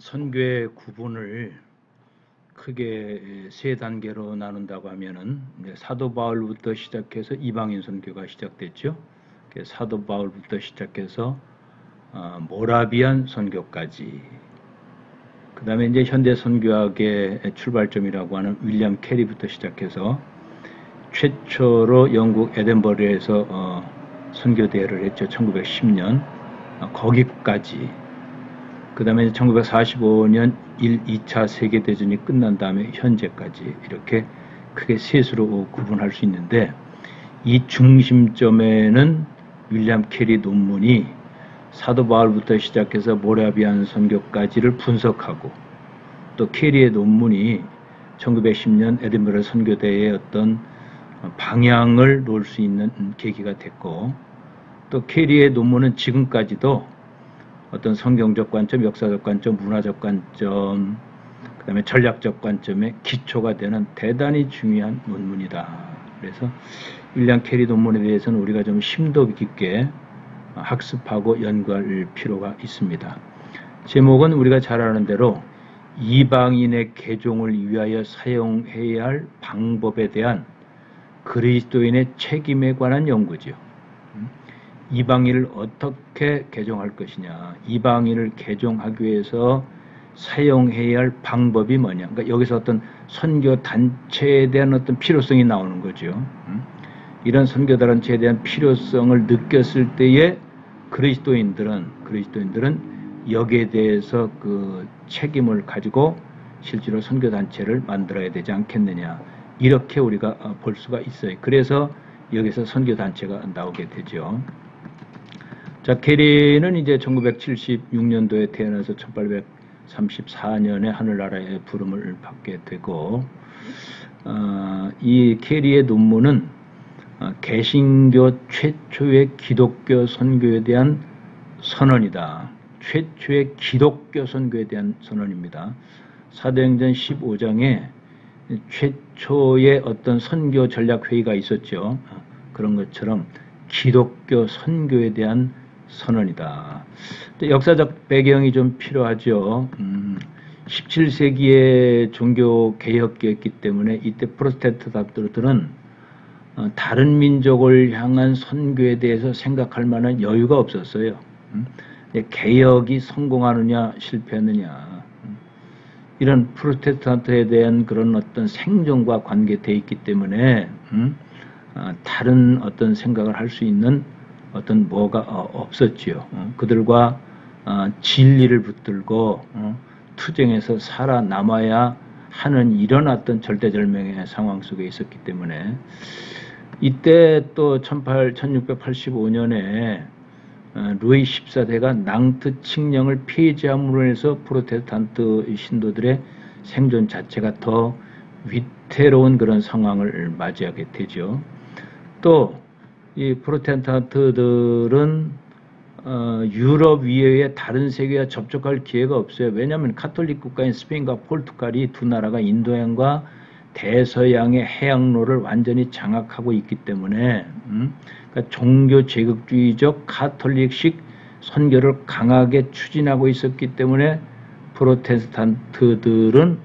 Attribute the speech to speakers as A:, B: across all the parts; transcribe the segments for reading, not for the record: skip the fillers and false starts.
A: 선교의 구분을 크게 세 단계로 나눈다고 하면은 사도 바울부터 시작해서 이방인 선교가 시작됐죠. 사도 바울부터 시작해서 모라비안 선교까지. 그 다음에 이제 현대 선교학의 출발점이라고 하는 윌리엄 캐리부터 시작해서 최초로 영국 에덴버러에서 선교대회를 했죠. 1910년 거기까지. 그 다음에 1945년 2차 세계대전이 끝난 다음에 현재까지 이렇게 크게 셋으로 구분할 수 있는데, 이 중심점에는 윌리엄 캐리 논문이 사도 바울부터 시작해서 모라비안 선교까지를 분석하고, 또 캐리의 논문이 1910년 에든버러 선교대회의 어떤 방향을 놓을 수 있는 계기가 됐고, 또 캐리의 논문은 지금까지도 어떤 성경적 관점, 역사적 관점, 문화적 관점, 그 다음에 전략적 관점의 기초가 되는 대단히 중요한 논문이다. 그래서 윌리엄 캐리 논문에 대해서는 우리가 좀 심도 깊게 학습하고 연구할 필요가 있습니다. 제목은 우리가 잘 아는 대로 이방인의 개종을 위하여 사용해야 할 방법에 대한 그리스도인의 책임에 관한 연구죠. 이방인을 어떻게 개종할 것이냐, 이방인을 개종하기 위해서 사용해야 할 방법이 뭐냐. 그러니까 여기서 어떤 선교 단체에 대한 어떤 필요성이 나오는 거죠. 이런 선교 단체에 대한 필요성을 느꼈을 때에 그리스도인들은 여기에 대해서 그 책임을 가지고 실제로 선교 단체를 만들어야 되지 않겠느냐, 이렇게 우리가 볼 수가 있어요. 그래서 여기서 선교 단체가 나오게 되죠. 자, 캐리는 이제 1976년도에 태어나서 1834년에 하늘나라의 부름을 받게 되고, 이 캐리의 논문은 개신교 최초의 기독교 선교에 대한 선언이다. 최초의 기독교 선교에 대한 선언입니다. 사도행전 15장에 최초의 어떤 선교 전략 회의가 있었죠. 그런 것처럼 기독교 선교에 대한 선언이다. 역사적 배경이 좀 필요하죠. 17세기의 종교 개혁기였기 때문에 이때 프로테스탄트들은 다른 민족을 향한 선교에 대해서 생각할 만한 여유가 없었어요. 개혁이 성공하느냐 실패하느냐, 이런 프로테스탄트에 대한 그런 어떤 생존과 관계되어 있기 때문에 다른 어떤 생각을 할 수 있는 어떤 뭐가 없었지요. 그들과 진리를 붙들고 투쟁해서 살아남아야 하는 이런 어떤 절대절명의 상황 속에 있었기 때문에, 이때 또 1685년에 루이 14세가 낭트 칙령을 폐지함으로 해서 프로테스탄트 신도들의 생존 자체가 더 위태로운 그런 상황을 맞이하게 되죠. 또 이 프로테스탄트들은 유럽 이외의 다른 세계와 접촉할 기회가 없어요. 왜냐하면 카톨릭 국가인 스페인과 포르투갈이 두 나라가 인도양과 대서양의 해양로를 완전히 장악하고 있기 때문에 그러니까 종교 제국주의적 카톨릭식 선교를 강하게 추진하고 있었기 때문에 프로테스탄트들은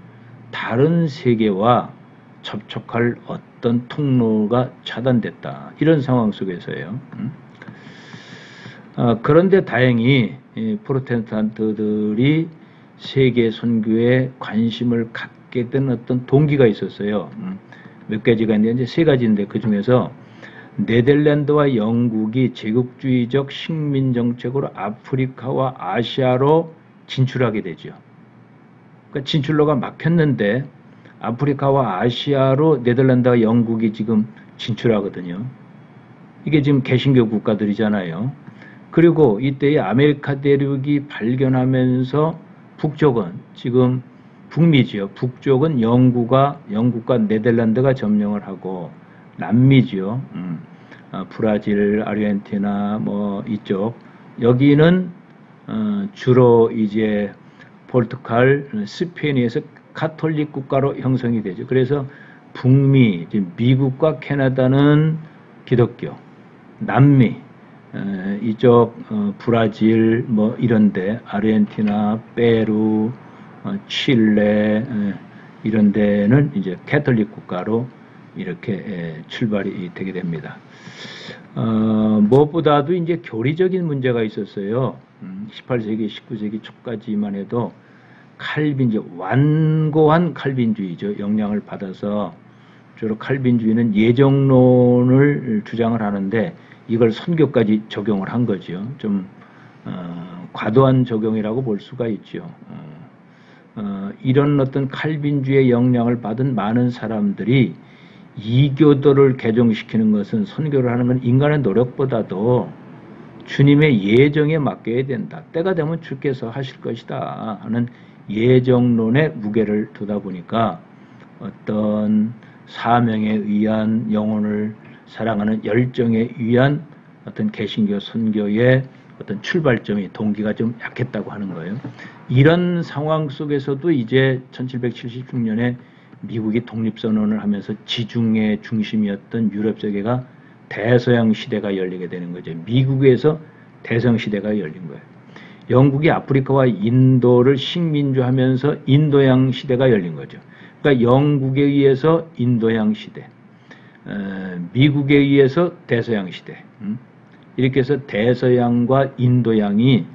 A: 다른 세계와 접촉할 어떤 통로가 차단됐다. 이런 상황 속에서요. 그런데 다행히 프로테스탄트들이 세계 선교에 관심을 갖게 된 어떤 동기가 있었어요. 몇 가지가 있는데 이제 세 가지인데, 그 중에서 네덜란드와 영국이 제국주의적 식민 정책으로 아프리카와 아시아로 진출하게 되죠. 그러니까 진출로가 막혔는데 아프리카와 아시아로 네덜란드와 영국이 지금 진출하거든요. 이게 지금 개신교 국가들이잖아요. 그리고 이때의 아메리카 대륙이 발견하면서 북쪽은 지금 북미지요. 북쪽은 영국과 네덜란드가 점령을 하고, 남미지요. 브라질, 아르헨티나 뭐 이쪽, 여기는 주로 이제 포르투갈, 스페인에서 카톨릭 국가로 형성이 되죠. 그래서 북미, 미국과 캐나다는 기독교, 남미, 이쪽 브라질 뭐 이런데 아르헨티나, 페루, 칠레 이런 데는 이제 캐톨릭 국가로 이렇게 출발이 되게 됩니다. 무엇보다도 이제 교리적인 문제가 있었어요. 18세기, 19세기 초까지만 해도 완고한 칼빈주의죠. 영향을 받아서 주로 칼빈주의는 예정론을 주장을 하는데 이걸 선교까지 적용을 한 거죠. 좀 과도한 적용이라고 볼 수가 있죠. 이런 어떤 칼빈주의의 영향을 받은 많은 사람들이 이교도를 개종시키는 것은, 선교를 하는 건 인간의 노력보다도 주님의 예정에 맡겨야 된다. 때가 되면 주께서 하실 것이다 하는 예정론에 무게를 두다 보니까 어떤 사명에 의한, 영혼을 사랑하는 열정에 의한 어떤 개신교 선교의 어떤 출발점이, 동기가 좀 약했다고 하는 거예요. 이런 상황 속에서도 이제 1776년에 미국이 독립선언을 하면서 지중해 중심이었던 유럽 세계가 대서양 시대가 열리게 되는 거죠. 미국에서 대서양 시대가 열린 거예요. 영국이 아프리카와 인도를 식민주하면서 인도양 시대가 열린 거죠. 그러니까 영국에 의해서 인도양 시대, 미국에 의해서 대서양 시대, 이렇게 해서 대서양과 인도양이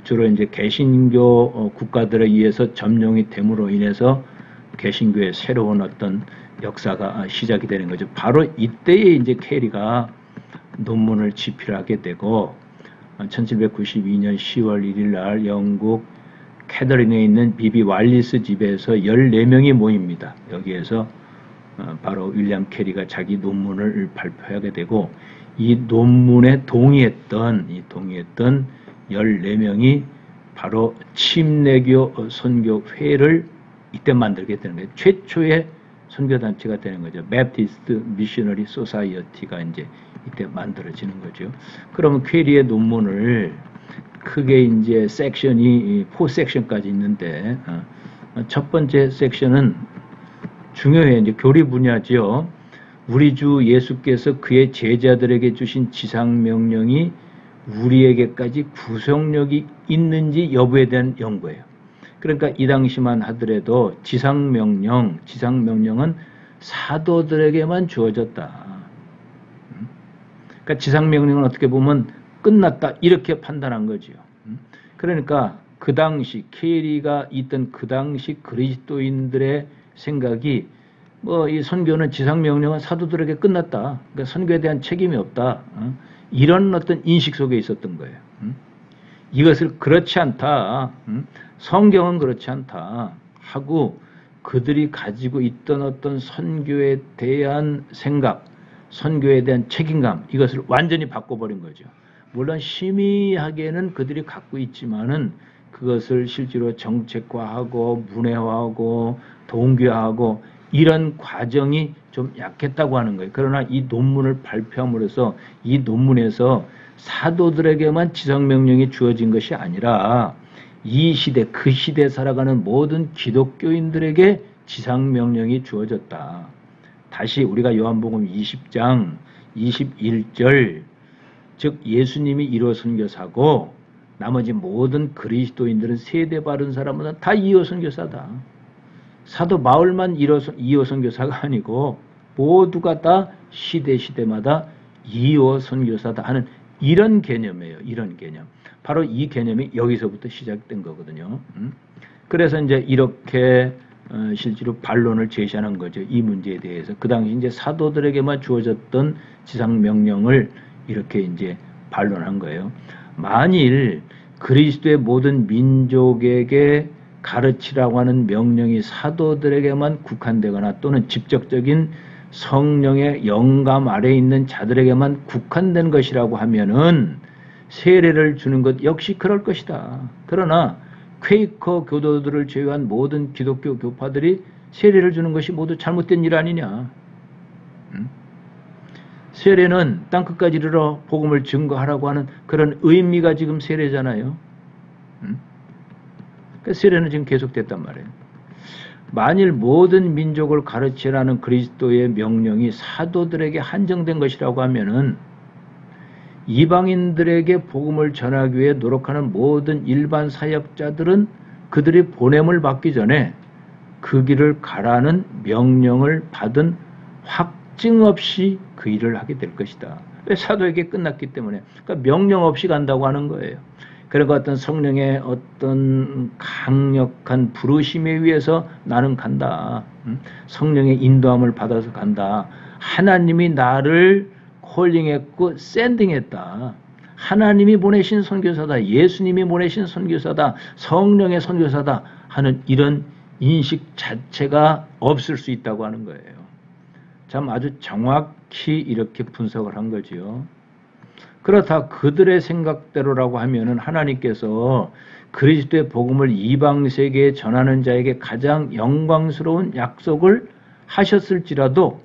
A: 주로 이제 개신교 국가들에 의해서 점령이 됨으로 인해서 개신교의 새로운 어떤 역사가 시작이 되는 거죠. 바로 이때에 이제 캐리가 논문을 집필하게 되고 1792년 10월 1일 날 영국 캐더린에 있는 비비 왈리스 집에서 14명이 모입니다. 여기에서 바로 윌리엄 캐리가 자기 논문을 발표하게 되고, 이 논문에 동의했던 14명이 바로 침례교 선교회를 이때 만들게 되는 거예요. 최초의 선교단체가 되는 거죠. Baptist Missionary Society가 이제 이때 만들어지는 거죠. 그러면 퀘리의 논문을 크게 이제 섹션이 4섹션까지 있는데, 첫 번째 섹션은 중요해요. 이제 교리 분야죠. 우리 주 예수께서 그의 제자들에게 주신 지상명령이 우리에게까지 구속력이 있는지 여부에 대한 연구예요. 그러니까 이 당시만 하더라도 지상명령은 사도들에게만 주어졌다. 그러니까 지상명령은 어떻게 보면 끝났다, 이렇게 판단한 거죠. 그러니까 그 당시 캐리가 있던 그 당시 그리스도인들의 생각이 이 선교는, 지상명령은 사도들에게 끝났다. 그러니까 선교에 대한 책임이 없다. 이런 어떤 인식 속에 있었던 거예요. 이것을 그렇지 않다. 성경은 그렇지 않다 하고 그들이 가지고 있던 어떤 선교에 대한 생각, 선교에 대한 책임감, 이것을 완전히 바꿔버린 거죠. 물론 심의하기에는 그들이 갖고 있지만은 그것을 실제로 정책화하고 문해화하고 동기화하고 이런 과정이 좀 약했다고 하는 거예요. 그러나 이 논문을 발표함으로써 이 논문에서 사도들에게만 지상명령이 주어진 것이 아니라 이 시대, 그 시대에 살아가는 모든 기독교인들에게 지상명령이 주어졌다. 다시 우리가 요한복음 20장 21절, 즉 예수님이 1호 선교사고 나머지 모든 그리스도인들은 세대 바른 사람보다 다 2호 선교사다. 사도 바울만 2호 선교사가 아니고 모두가 다 시대마다 2호 선교사다 하는 이런 개념이에요. 이런 개념. 바로 이 개념이 여기서부터 시작된 거거든요. 그래서 이제 이렇게 실제로 반론을 제시하는 거죠. 이 문제에 대해서. 그 당시 이제 사도들에게만 주어졌던 지상 명령을 이렇게 이제 반론한 거예요. 만일 그리스도의 모든 민족에게 가르치라고 하는 명령이 사도들에게만 국한되거나 또는 직접적인 성령의 영감 아래에 있는 자들에게만 국한된 것이라고 하면은 세례를 주는 것 역시 그럴 것이다. 그러나 퀘이커 교도들을 제외한 모든 기독교 교파들이 세례를 주는 것이 모두 잘못된 일 아니냐. 세례는 땅끝까지 이르러 복음을 증거하라고 하는 그런 의미가 지금 세례잖아요. 그러니까 세례는 지금 계속됐단 말이에요. 만일 모든 민족을 가르치라는 그리스도의 명령이 사도들에게 한정된 것이라고 하면은 이방인들에게 복음을 전하기 위해 노력하는 모든 일반 사역자들은 그들이 보냄을 받기 전에 그 길을 가라는 명령을 받은 확증 없이 그 일을 하게 될 것이다. 왜? 사도에게 끝났기 때문에. 그러니까 명령 없이 간다고 하는 거예요. 그리고 어떤 성령의 어떤 강력한 부르심에 의해서 나는 간다. 성령의 인도함을 받아서 간다. 하나님이 나를 콜링했고 샌딩했다. 하나님이 보내신 선교사다. 예수님이 보내신 선교사다. 성령의 선교사다 하는 이런 인식 자체가 없을 수 있다고 하는 거예요. 참 아주 정확히 이렇게 분석을 한 거지요. 그렇다 그들의 생각대로라고 하면은 하나님께서 그리스도의 복음을 이방 세계에 전하는 자에게 가장 영광스러운 약속을 하셨을지라도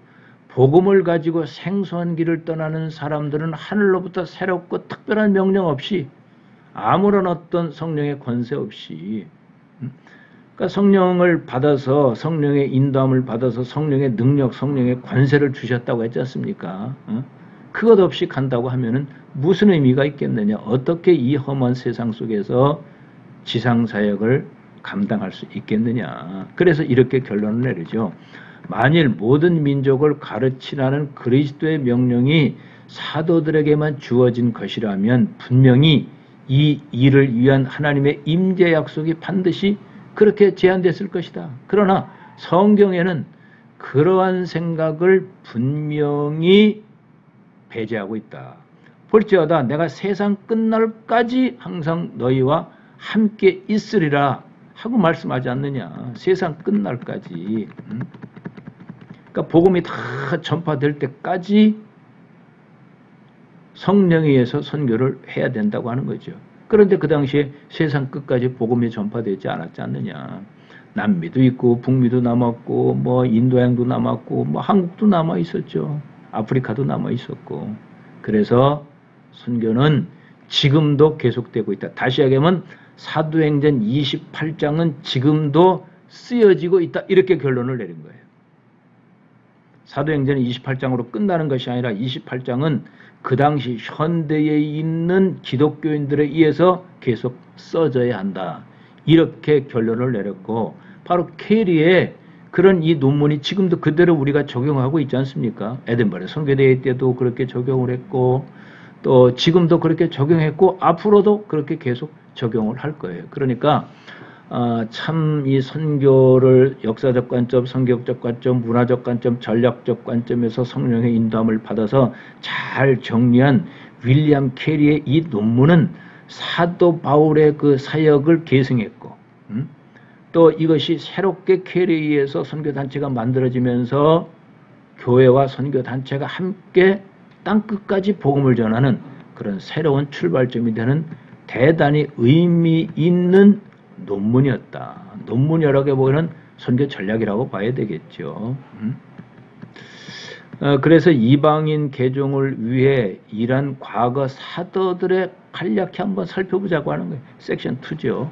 A: 복음을 가지고 생소한 길을 떠나는 사람들은 하늘로부터 새롭고 특별한 명령 없이 아무런 어떤 성령의 권세 없이 그러니까 성령을 받아서 성령의 인도함을 받아서 성령의 능력, 성령의 권세를 주셨다고 했지 않습니까? 그것 없이 간다고 하면은 무슨 의미가 있겠느냐? 어떻게 이 험한 세상 속에서 지상사역을 감당할 수 있겠느냐? 그래서 이렇게 결론을 내리죠. 만일 모든 민족을 가르치라는 그리스도의 명령이 사도들에게만 주어진 것이라면 분명히 이 일을 위한 하나님의 임재 약속이 반드시 그렇게 제한됐을 것이다. 그러나 성경에는 그러한 생각을 분명히 배제하고 있다. 볼지어다 내가 세상 끝날까지 항상 너희와 함께 있으리라 하고 말씀하지 않느냐. 세상 끝날까지. 그러니까 복음이 다 전파될 때까지 성령에 의해서 선교를 해야 된다고 하는 거죠. 그런데 그 당시에 세상 끝까지 복음이 전파되지 않았지 않느냐. 남미도 있고 북미도 남았고 뭐 인도양도 남았고 뭐 한국도 남아 있었죠. 아프리카도 남아 있었고. 그래서 선교는 지금도 계속되고 있다. 다시 얘기하면 사도행전 28장은 지금도 쓰여지고 있다. 이렇게 결론을 내린 거예요. 사도행전이 28장으로 끝나는 것이 아니라 28장은 그 당시 현대에 있는 기독교인들에 의해서 계속 써져야 한다. 이렇게 결론을 내렸고 바로 케리의 그런 이 논문이 지금도 그대로 우리가 적용하고 있지 않습니까? 에든버러 선교대회 때도 그렇게 적용을 했고 또 지금도 그렇게 적용했고 앞으로도 그렇게 계속 적용을 할 거예요. 그러니까 참 이 선교를 역사적 관점, 성경적 관점, 문화적 관점, 전략적 관점에서 성령의 인도함을 받아서 잘 정리한 윌리엄 캐리의 이 논문은 사도 바울의 그 사역을 계승했고 또 이것이 새롭게 캐리에 의해서 선교단체가 만들어지면서 교회와 선교단체가 함께 땅끝까지 복음을 전하는 그런 새로운 출발점이 되는 대단히 의미 있는 논문이었다. 논문 여러 개 보면 선교 전략이라고 봐야 되겠죠. 그래서 이방인 개종을 위해 일한 과거 사도들의 간략히 한번 살펴보자고 하는 거예요. 섹션 2죠.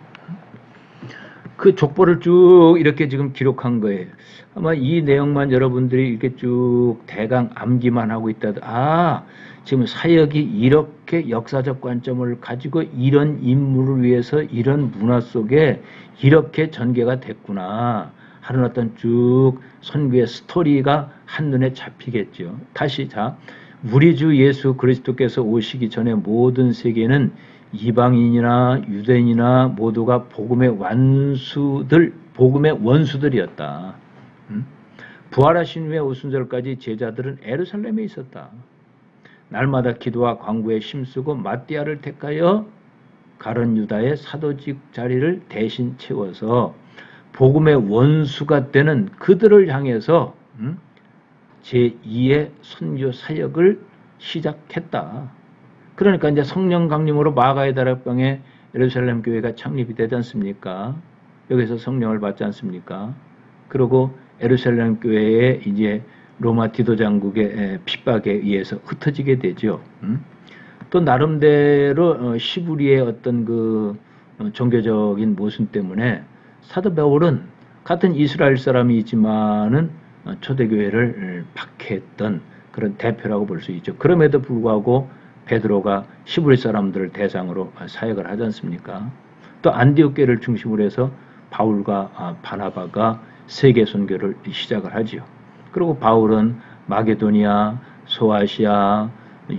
A: 그 족보를 쭉 이렇게 지금 기록한 거예요. 아마 이 내용만 여러분들이 이렇게 쭉 대강 암기만 하고 있다. 지금 사역이 이렇게 역사적 관점을 가지고 이런 인물을 위해서 이런 문화 속에 이렇게 전개가 됐구나 하는 어떤 쭉 선교의 스토리가 한눈에 잡히겠죠. 다시 자, 우리 주 예수 그리스도께서 오시기 전에 모든 세계는 이방인이나 유대인이나 모두가 복음의 원수들이었다. 부활하신 후에 오순절까지 제자들은 예루살렘에 있었다. 날마다 기도와 간구에 힘쓰고 마띠아를 택하여 가룟 유다의 사도직 자리를 대신 채워서 복음의 원수가 되는 그들을 향해서 제2의 선교 사역을 시작했다. 그러니까 이제 성령 강림으로 마가의 다락방에 예루살렘 교회가 창립이 되지 않습니까? 여기서 성령을 받지 않습니까? 그리고 예루살렘 교회에 이제 로마 디도 장국의 핍박에 의해서 흩어지게 되죠. 또 나름대로 시부리의 어떤 그 종교적인 모순 때문에 사도 바울은 같은 이스라엘 사람이지만은 초대교회를 박해했던 그런 대표라고 볼 수 있죠. 그럼에도 불구하고 베드로가 시부리 사람들을 대상으로 사역을 하지 않습니까? 또 안디옥교를 중심으로 해서 바울과 바나바가 세계 선교를 시작을 하지요. 그리고 바울은 마게도니아, 소아시아,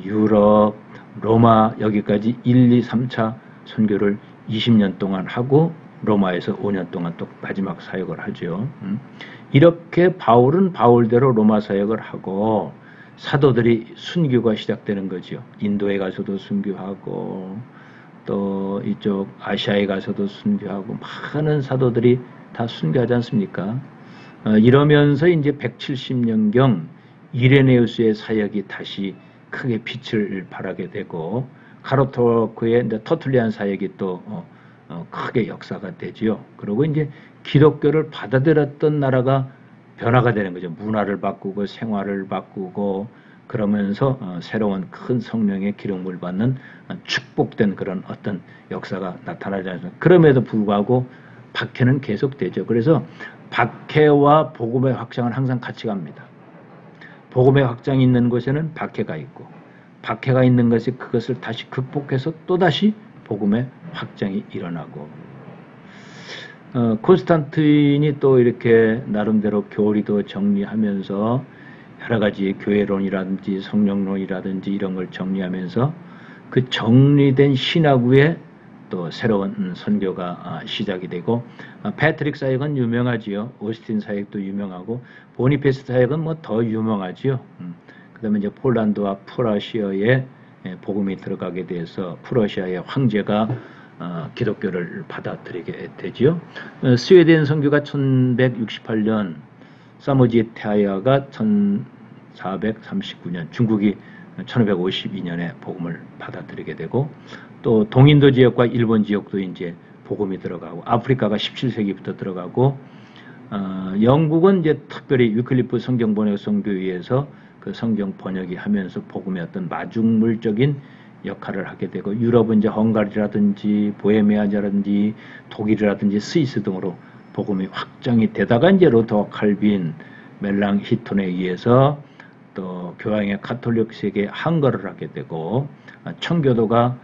A: 유럽, 로마 여기까지 1, 2, 3차 선교를 20년 동안 하고 로마에서 5년 동안 또 마지막 사역을 하죠. 이렇게 바울은 바울대로 로마 사역을 하고 사도들이 순교가 시작되는 거죠. 인도에 가서도 순교하고 또 이쪽 아시아에 가서도 순교하고 많은 사도들이 다 순교하지 않습니까? 이러면서 이제 170년경 이레네우스의 사역이 다시 크게 빛을 발하게 되고 카르토크의 터툴리안 사역이 또 크게 역사가 되지요. 그리고 이제 기독교를 받아들였던 나라가 변화가 되는 거죠. 문화를 바꾸고 생활을 바꾸고 그러면서 새로운 큰 성령의 기름을 받는 축복된 그런 어떤 역사가 나타나지 않습니까? 그럼에도 불구하고 박해는 계속되죠. 그래서 박해와 복음의 확장은 항상 같이 갑니다. 복음의 확장이 있는 곳에는 박해가 있고 박해가 있는 것이 그것을 다시 극복해서 또다시 복음의 확장이 일어나고 콘스탄틴이 또 이렇게 나름대로 교리도 정리하면서 여러 가지 교회론이라든지 성령론이라든지 이런 걸 정리하면서 그 정리된 신학 위에 또 새로운 선교가 시작이 되고 패트릭 사역은 유명하지요. 오스틴 사역도 유명하고 보니페스 사역은 뭐 더 유명하지요. 그다음에 이제 폴란드와 프러시아에 복음이 들어가게 돼서 프러시아의 황제가 기독교를 받아들이게 되지요. 스웨덴 선교가 1168년, 사모지 태아야가 1439년, 중국이 1552년에 복음을 받아들이게 되고 또 동인도 지역과 일본 지역도 이제 복음이 들어가고 아프리카가 17세기부터 들어가고 영국은 이제 특별히 위클리프 성경 번역 선교회에서 그 성경 번역이 하면서 복음의 어떤 마중물적인 역할을 하게 되고 유럽은 이제 헝가리라든지 보헤미아라든지 독일이라든지 스위스 등으로 복음이 확장이 되다가 이제 루터, 칼빈, 멜랑 히톤에 의해서 또 교황의 가톨릭 세계에 항거를 하게 되고 청교도가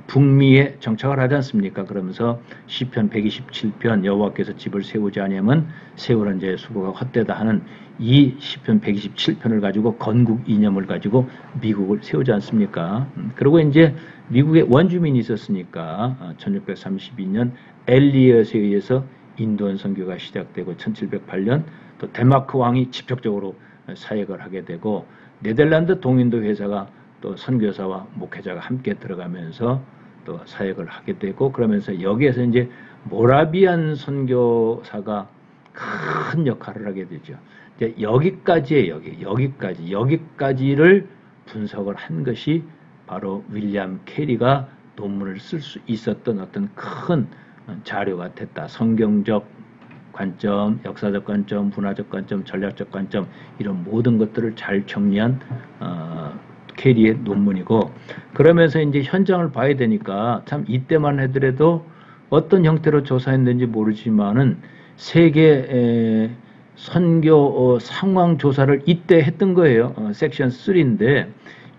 A: 북미에 정착을 하지 않습니까? 그러면서 시편 127편 여호와께서 집을 세우지 아니하면 세우는 자의 수고가 헛되다 하는 이 시편 127편을 가지고 건국 이념을 가지고 미국을 세우지 않습니까? 그리고 이제 미국에 원주민이 있었으니까 1632년 엘리엇에 의해서 인도원 선교가 시작되고 1708년 또 덴마크 왕이 직접적으로 사역을 하게 되고 네덜란드 동인도 회사가 또 선교사와 목회자가 함께 들어가면서 또 사역을 하게 되고 그러면서 여기에서 이제 모라비안 선교사가 큰 역할을 하게 되죠. 이제 여기까지예요. 여기까지를 분석을 한 것이 바로 윌리엄 캐리가 논문을 쓸 수 있었던 어떤 큰 자료가 됐다. 성경적 관점, 역사적 관점, 문화적 관점, 전략적 관점 이런 모든 것들을 잘 정리한 캐리의 논문이고 그러면서 이제 현장을 봐야 되니까 참 이때만 하더라도 어떤 형태로 조사했는지 모르지만은 세계 선교 상황 조사를 이때 했던 거예요. 섹션 3인데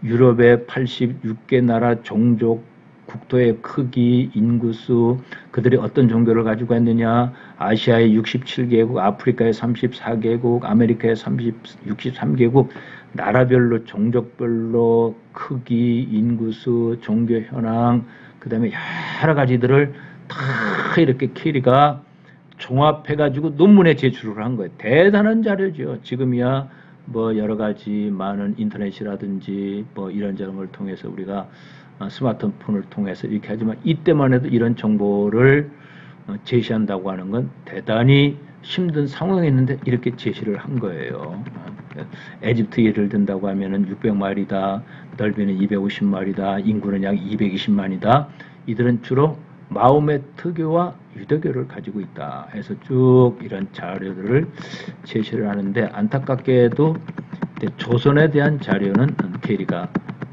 A: 유럽의 86개 나라 종족 국토의 크기, 인구수, 그들이 어떤 종교를 가지고 있느냐, 아시아의 67개국, 아프리카의 34개국, 아메리카의 63개국, 나라별로, 종족별로 크기, 인구수, 종교 현황, 그 다음에 여러 가지들을 다 이렇게 캐리가 종합해가지고 논문에 제출을 한 거예요. 대단한 자료죠. 지금이야 뭐 여러 가지 많은 인터넷이라든지 뭐 이런저런 걸 통해서 우리가 스마트폰을 통해서 이렇게 하지만 이때만 해도 이런 정보를 제시한다고 하는 건 대단히 힘든 상황이었는데 이렇게 제시를 한 거예요. 에집트 예를 든다고 하면은 600마일이다. 넓이는 250마일이다. 인구는 약 220만이다. 이들은 주로 마호메트교와 유대교를 가지고 있다. 해서 쭉 이런 자료들을 제시를 하는데 안타깝게도 조선에 대한 자료는 캐리가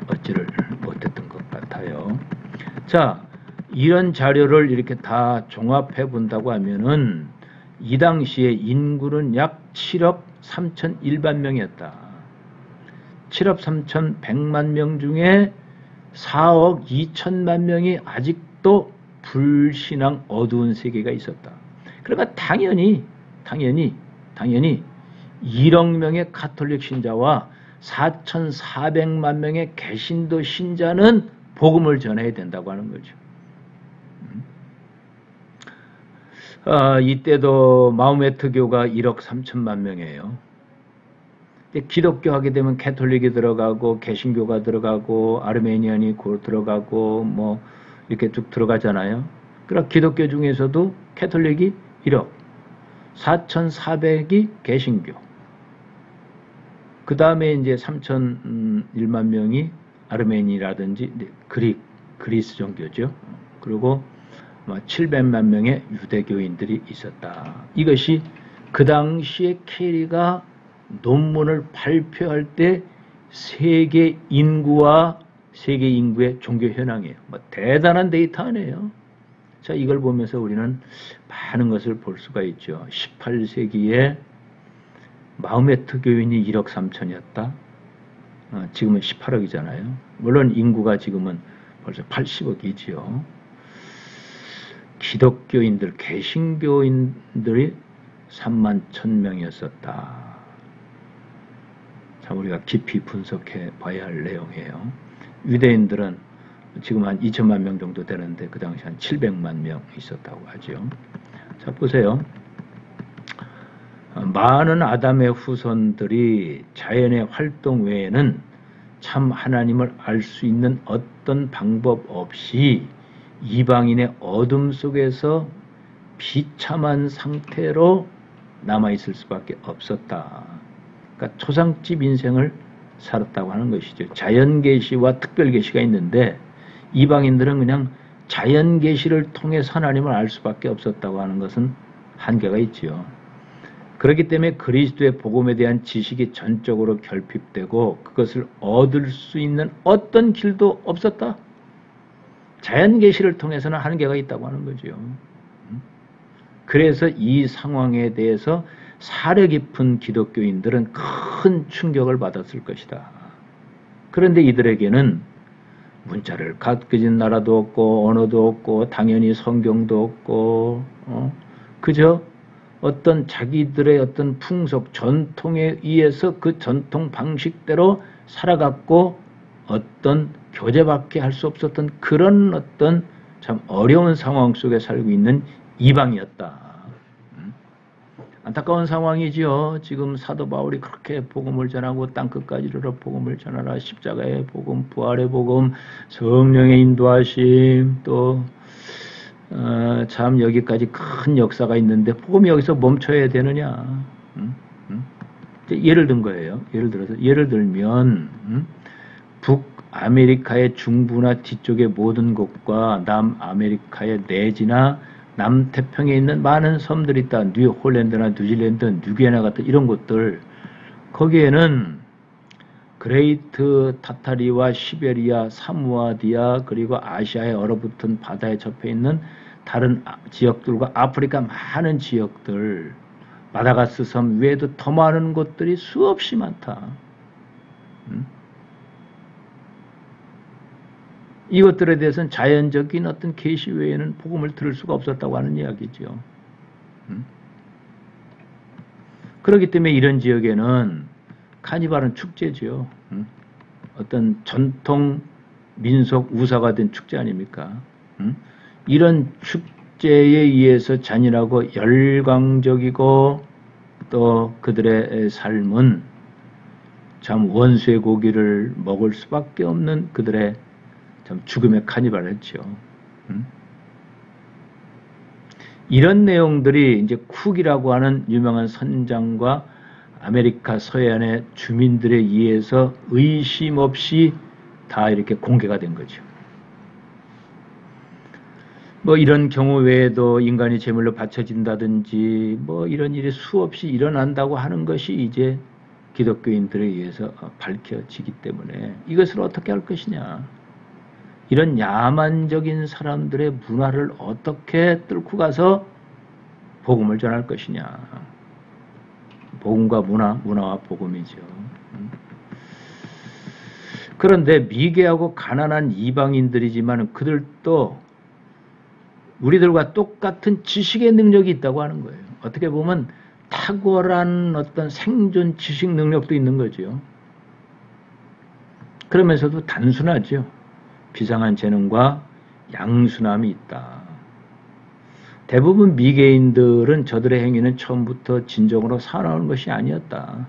A: 얻지를 못했던 것 같아요. 자, 이런 자료를 이렇게 다 종합해 본다고 하면은 이 당시에 인구는 약 7억 3,100만 명이었다. 7억 3,100만 명 중에 4억 2천만 명이 아직도 불신앙 어두운 세계가 있었다. 그러니까 당연히 1억 명의 가톨릭 신자와 4,400만 명의 개신도 신자는 복음을 전해야 된다고 하는 거죠. 이때도 마호메트교가 1억 3천만 명이에요. 기독교 하게 되면 캐톨릭이 들어가고 개신교가 들어가고 아르메니안이 들어가고 뭐 이렇게 쭉 들어가잖아요. 그러나 기독교 중에서도 캐톨릭이 1억 4,400이 개신교, 그 다음에 이제 3,001만 명이 아르메니라든지 그리스 종교죠. 그리고 700만 명의 유대교인들이 있었다. 이것이 그 당시에 케리가 논문을 발표할 때 세계 인구의 종교 현황이에요. 대단한 데이터 아니에요. 자, 이걸 보면서 우리는 많은 것을 볼 수가 있죠. 18세기에 마호메트 교인이 1억 3천이었다. 지금은 18억이잖아요. 물론 인구가 지금은 벌써 80억이지요. 기독교인들, 개신교인들이 3만 1,000명이었었다. 참 우리가 깊이 분석해 봐야 할 내용이에요. 유대인들은 지금 한 2천만 명 정도 되는데 그 당시 한 700만 명 있었다고 하죠. 자, 보세요. 많은 아담의 후손들이 자연의 활동 외에는 참 하나님을 알 수 있는 어떤 방법 없이 이방인의 어둠 속에서 비참한 상태로 남아있을 수밖에 없었다. 그러니까 초상집 인생을 살았다고 하는 것이죠. 자연계시와 특별계시가 있는데 이방인들은 그냥 자연계시를 통해서 하나님을 알 수밖에 없었다고 하는 것은 한계가 있지요. 그렇기 때문에 그리스도의 복음에 대한 지식이 전적으로 결핍되고 그것을 얻을 수 있는 어떤 길도 없었다. 자연계시를 통해서는 한계가 있다고 하는 거죠. 그래서 이 상황에 대해서 사려 깊은 기독교인들은 큰 충격을 받았을 것이다. 그런데 이들에게는 문자를 가진 나라도 없고 언어도 없고 당연히 성경도 없고 그저 어떤 자기들의 어떤 풍속 전통에 의해서 그 전통 방식대로 살아갔고 어떤 교제밖에 할 수 없었던 그런 어떤 참 어려운 상황 속에 살고 있는 이방이었다. 안타까운 상황이지요. 지금 사도 바울이 그렇게 복음을 전하고 땅끝까지 이르러 복음을 전하라. 십자가의 복음, 부활의 복음, 성령의 인도하심, 또 참 여기까지 큰 역사가 있는데 복음이 여기서 멈춰야 되느냐. 예를 든 거예요. 예를 들면 북아메리카의 중부나 뒤쪽의 모든 곳과 남아메리카의 내지나 남태평에 있는 많은 섬들이 있다. 홀랜드나 뉴질랜드, 뉴기니아 같은 이런 곳들, 거기에는 그레이트 타타리와 시베리아, 사무아디아, 그리고 아시아에 얼어붙은 바다에 접해 있는 다른 지역들과 아프리카 많은 지역들, 마다가스 섬 외에도 더 많은 곳들이 수없이 많다. 이것들에 대해서는 자연적인 어떤 계시 외에는 복음을 들을 수가 없었다고 하는 이야기죠. 그렇기 때문에 이런 지역에는 카니발은 축제죠. 어떤 전통 민속 우사가 된 축제 아닙니까? 이런 축제에 의해서 잔인하고 열광적이고 또 그들의 삶은 참 원수의 고기를 먹을 수밖에 없는 그들의 참 죽음의 카니발이었죠. 이런 내용들이 이제 쿡이라고 하는 유명한 선장과 아메리카 서해안의 주민들에 의해서 의심 없이 다 이렇게 공개가 된 거죠. 뭐 이런 경우 외에도 인간이 제물로 바쳐진다든지 뭐 이런 일이 수없이 일어난다고 하는 것이 이제 기독교인들에 의해서 밝혀지기 때문에 이것을 어떻게 할 것이냐. 이런 야만적인 사람들의 문화를 어떻게 뚫고 가서 복음을 전할 것이냐. 복음과 문화와 복음이죠. 그런데 미개하고 가난한 이방인들이지만 그들도 우리들과 똑같은 지식의 능력이 있다고 하는 거예요. 어떻게 보면 탁월한 어떤 생존 지식 능력도 있는 거죠. 그러면서도 단순하죠. 비상한 재능과 양순함이 있다. 대부분 미개인들은 저들의 행위는 처음부터 진정으로 살아오는 것이 아니었다.